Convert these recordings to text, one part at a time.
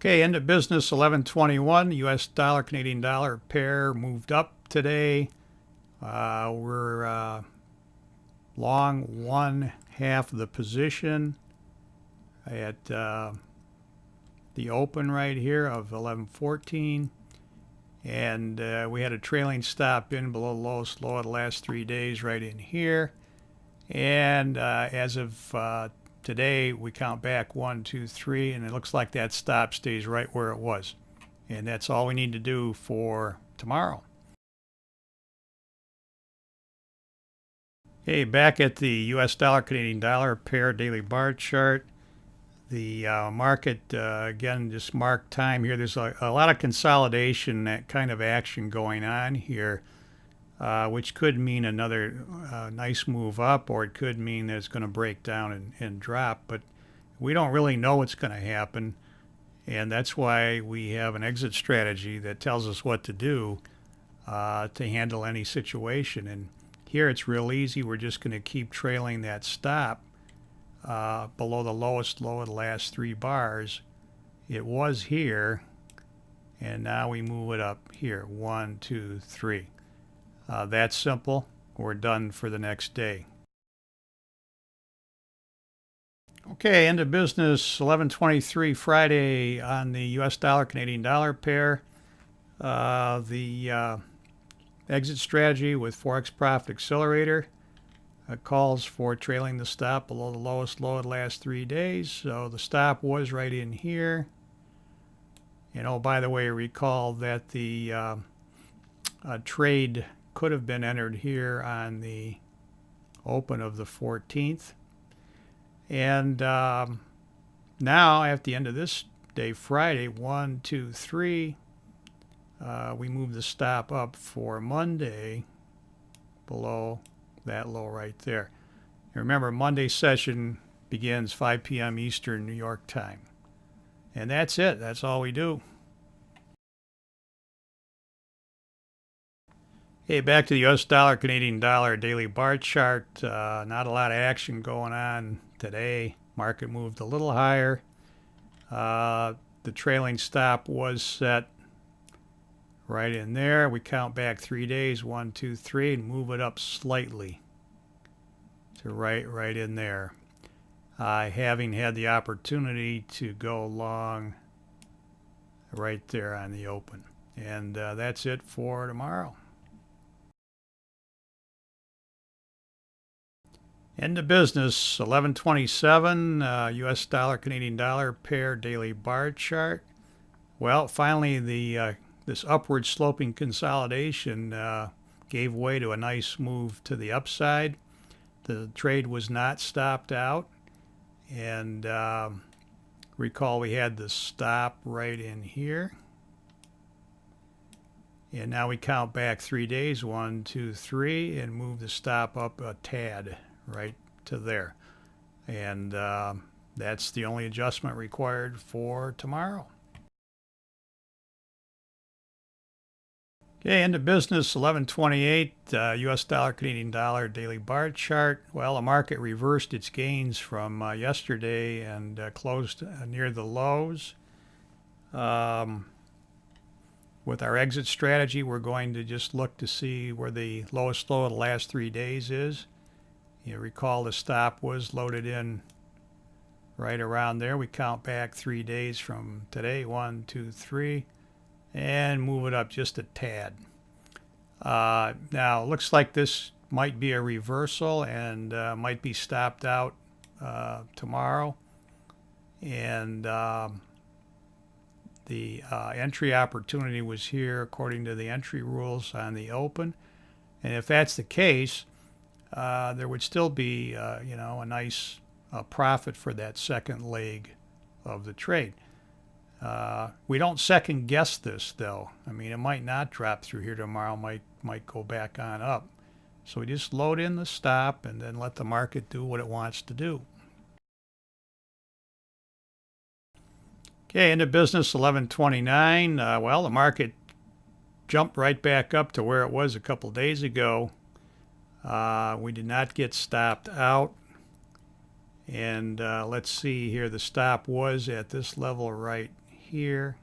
Okay, end of business 11:21. U.S. dollar, Canadian dollar pair moved up today. We're long one half of the position at the open right here of 11:14, and we had a trailing stop in below the lowest low of the last 3 days right in here. And as of today, we count back 1, 2, 3, and it looks like that stop stays right where it was. And that's all we need to do for tomorrow. Okay, back at the U.S. dollar, Canadian dollar pair daily bar chart. The market, again, just mark time here. There's a lot of consolidation, that kind of action going on here, which could mean another nice move up, or it could mean that it's going to break down and drop. But we don't really know what's going to happen, and that's why we have an exit strategy that tells us what to do to handle any situation. And here it's real easy. We're just going to keep trailing that stop below the lowest low of the last 3 bars. It was here, and now we move it up here. 1, 2, 3. That's simple. We're done for the next day. Okay, end of business 11:23 Friday on the U.S. dollar, Canadian dollar pair. The exit strategy with Forex Profit Accelerator calls for trailing the stop below the lowest low of the last 3 days. So the stop was right in here. And oh, by the way, recall that the trade could have been entered here on the open of the 14th. And now at the end of this day, Friday, 1, 2, 3, we move the stop up for Monday below that low right there. And remember, Monday session begins 5 p.m. Eastern New York time. And that's it. That's all we do. Okay, back to the U.S. dollar, Canadian dollar daily bar chart. Not a lot of action going on today. Market moved a little higher. The trailing stop was set right in there. We count back 3 days, 1, 2, 3, and move it up slightly to right in there. Having had the opportunity to go long right there on the open. And that's it for tomorrow. End of business 11:27. U.S. dollar, Canadian dollar pair daily bar chart. Well, finally this upward sloping consolidation gave way to a nice move to the upside. The trade was not stopped out, and recall we had the stop right in here. And now we count back 3 days, 1, 2, 3, and move the stop up a tad right to there. And that's the only adjustment required for tomorrow. Okay, end of business 11:28. U.S. dollar, Canadian dollar daily bar chart. Well, the market reversed its gains from yesterday and closed near the lows. With our exit strategy, we're going to just look to see where the lowest low of the last 3 days is. You recall the stop was loaded in right around there. We count back 3 days from today, 1, 2, 3, and move it up just a tad. Now, it looks like this might be a reversal and might be stopped out tomorrow. And the entry opportunity was here according to the entry rules on the open. And if that's the case, there would still be, a nice profit for that second leg of the trade. We don't second guess this, though. I mean, it might not drop through here tomorrow, might go back on up. So we just load in the stop and then let the market do what it wants to do. Okay, into business 11:29. Well, the market jumped right back up to where it was a couple days ago. We did not get stopped out. And let's see here, the stop was at this level right here.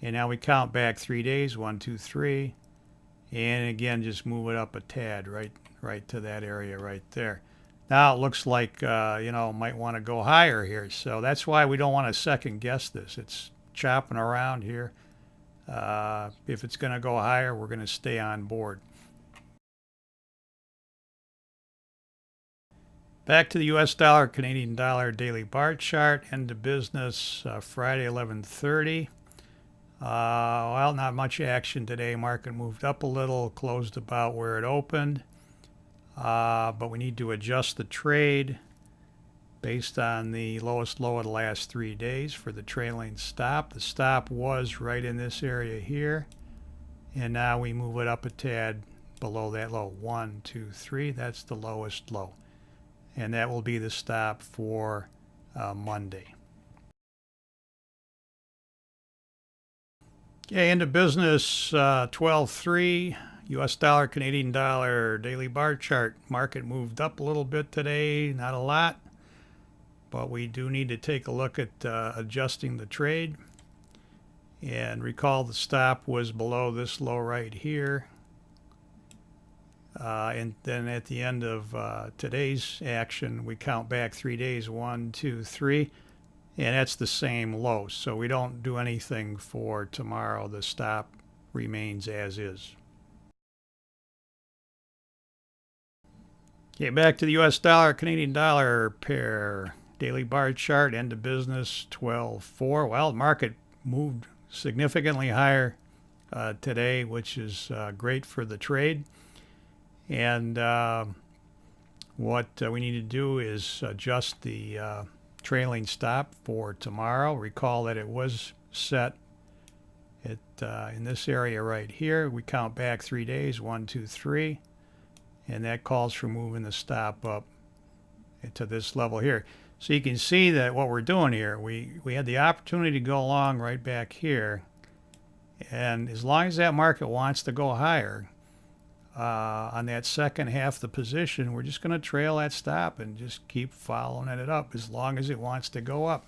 And now we count back 3 days, 1, 2, 3. And again, just move it up a tad, right to that area right there. Now it looks like, might want to go higher here. So that's why we don't want to second guess this. It's chopping around here. If it's going to go higher, we're going to stay on board. Back to the US dollar, Canadian dollar daily bar chart. End of business Friday 11:30. Well, not much action today. Market moved up a little, closed about where it opened. But we need to adjust the trade based on the lowest low of the last 3 days for the trailing stop. The stop was right in this area here. And now we move it up a tad below that low. 1, 2, 3. That's the lowest low. And that will be the stop for Monday. Okay, into business 12:03. US dollar, Canadian dollar daily bar chart. Market moved up a little bit today, not a lot, but we do need to take a look at adjusting the trade. And recall the stop was below this low right here. And then at the end of today's action, we count back 3 days, 1, 2, 3, and that's the same low. So we don't do anything for tomorrow. The stop remains as is. Okay, back to the US dollar, Canadian dollar pair. Daily bar chart, end of business 12:04. Well, the market moved significantly higher today, which is great for the trade. And what we need to do is adjust the trailing stop for tomorrow. Recall that it was set at in this area right here. We count back 3 days, 1, 2, 3, and that calls for moving the stop up to this level here. So you can see that what we're doing here, we had the opportunity to go along right back here, and as long as that market wants to go higher, on that second half of the position, we're just going to trail that stop and just keep following it up as long as it wants to go up.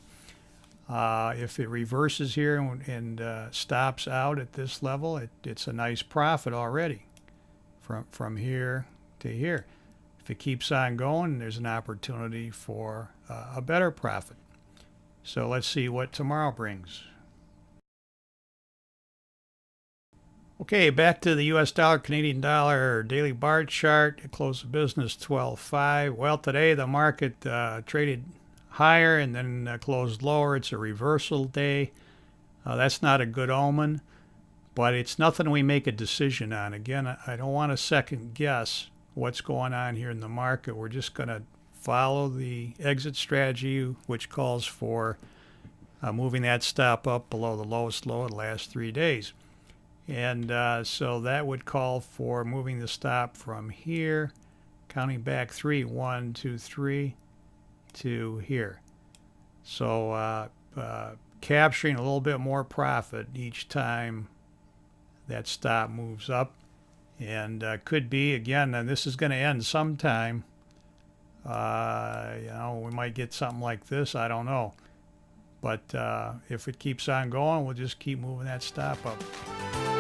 If it reverses here and stops out at this level, it's a nice profit already from here to here. If it keeps on going, there's an opportunity for a better profit. So let's see what tomorrow brings. Okay, back to the US dollar, Canadian dollar daily bar chart. It closed the business 12:05. Well, today the market traded higher and then closed lower. It's a reversal day. That's not a good omen, but it's nothing we make a decision on. Again, I don't want to second guess what's going on here in the market. We're just going to follow the exit strategy, which calls for moving that stop up below the lowest low of the last 3 days. And so that would call for moving the stop from here, counting back 3, 1, 2, 3, to here. So capturing a little bit more profit each time that stop moves up. And could be, again, and this is going to end sometime. We might get something like this. I don't know. But if it keeps on going, we'll just keep moving that stop up.